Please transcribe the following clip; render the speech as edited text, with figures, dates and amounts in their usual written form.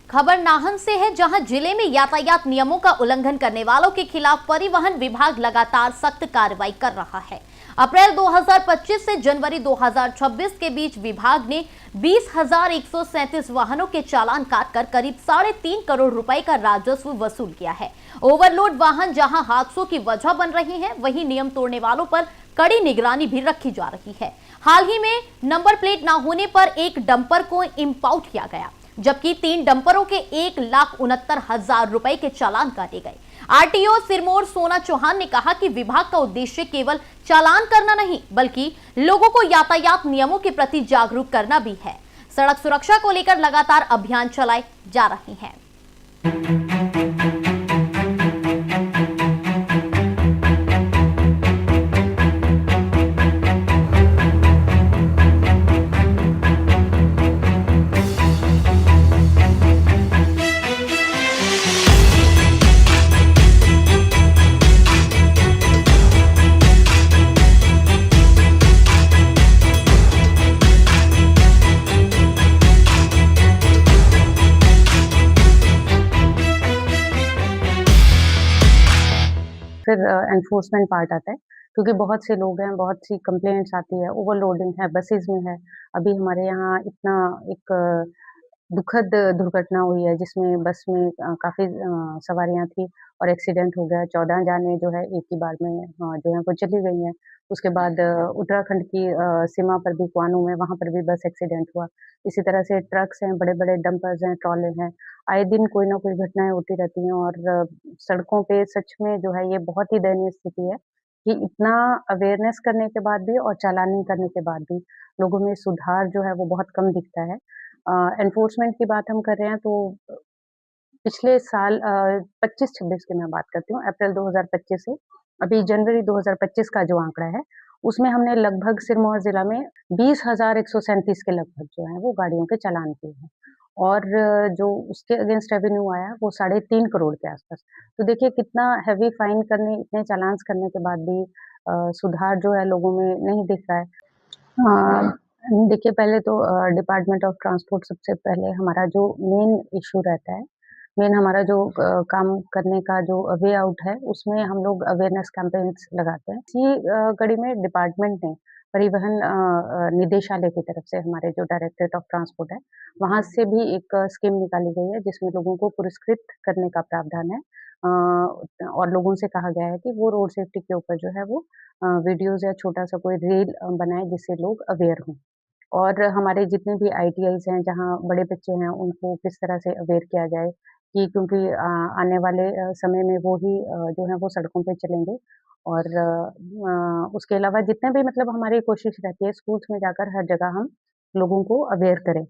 खबर नाहन से है, जहां जिले में यातायात नियमों का उल्लंघन करने वालों के खिलाफ परिवहन विभाग लगातार सख्त कार्रवाई कर रहा है। अप्रैल 2025 से जनवरी 2026 के बीच विभाग ने 20,137 वाहनों के चालान काटकर करीब 3.5 करोड़ रुपए का राजस्व वसूल किया है। ओवरलोड वाहन जहां हादसों की वजह बन रही हैं, वहीं नियम तोड़ने वालों पर कड़ी निगरानी भी रखी जा रही है। हाल ही में नंबर प्लेट न होने पर एक डंपर को इंपाउंड किया गया, जबकि 3 डंपरों के 1,69,000 रुपए के चालान काटे गए। आरटीओ सिरमौर सोना चौहान ने कहा कि विभाग का उद्देश्य केवल चालान करना नहीं, बल्कि लोगों को यातायात नियमों के प्रति जागरूक करना भी है। सड़क सुरक्षा को लेकर लगातार अभियान चलाए जा रहे हैं। फिर एनफोर्समेंट पार्ट आता है, क्योंकि बहुत से लोग हैं, बहुत सी कंप्लेंट्स आती है, ओवरलोडिंग है, बसेस में है। अभी हमारे यहाँ इतना एक दुखद दुर्घटना हुई है, जिसमें बस में काफ़ी सवारियाँ थी और एक्सीडेंट हो गया। 14 जानें जो है एक ही बार में जो है वो चली गई हैं। उसके बाद उत्तराखंड की सीमा पर भी कुआनो में, वहाँ पर भी बस एक्सीडेंट हुआ। इसी तरह से ट्रक्स हैं, बड़े-बड़े डंपर्स हैं, ट्रॉले हैं, आए दिन कोई ना कोई घटनाएँ होती रहती हैं और सड़कों पे सच में जो है ये बहुत ही दयनीय स्थिति है कि इतना अवेयरनेस करने के बाद भी और चालान नहीं करने के बाद भी लोगों में सुधार जो है वो बहुत कम दिखता है। एनफोर्समेंट की बात हम कर रहे हैं तो पिछले साल 25-26 की मैं बात करती हूँ, अप्रैल 2025 से अभी जनवरी 2025 का जो आंकड़ा है, उसमें हमने लगभग सिरमौर ज़िला में 20,137 के लगभग जो है वो गाड़ियों के चालान किए हैं और जो उसके अगेंस्ट रेवेन्यू आया वो 3.5 करोड़ के आसपास। तो देखिए कितना हेवी फाइन करने, इतने चालान्स करने के बाद भी सुधार जो है लोगों में नहीं दिख रहा है। देखिए पहले तो डिपार्टमेंट ऑफ ट्रांसपोर्ट सबसे पहले हमारा जो मेन इश्यू रहता है, मेन हमारा जो काम करने का जो वे आउट है, उसमें हम लोग अवेयरनेस कैंपेन्स लगाते हैं। इसी कड़ी में डिपार्टमेंट ने परिवहन निदेशालय की तरफ से हमारे जो डायरेक्टरेट ऑफ ट्रांसपोर्ट है, वहाँ से भी एक स्कीम निकाली गई है, जिसमें लोगों को पुरस्कृत करने का प्रावधान है। और लोगों से कहा गया है कि वो रोड सेफ्टी के ऊपर जो है वो वीडियोज़ या छोटा-सा कोई रील बनाएँ, जिससे लोग अवेयर हों। और हमारे जितने भी आईटीआईज़ हैं, जहाँ बड़े बच्चे हैं, उनको किस तरह से अवेयर किया जाए कि क्योंकि आने वाले समय में वो ही जो है वो सड़कों पे चलेंगे और उसके अलावा जितने भी मतलब हमारी कोशिश रहती है स्कूल्स में जाकर हर जगह हम लोगों को अवेयर करें।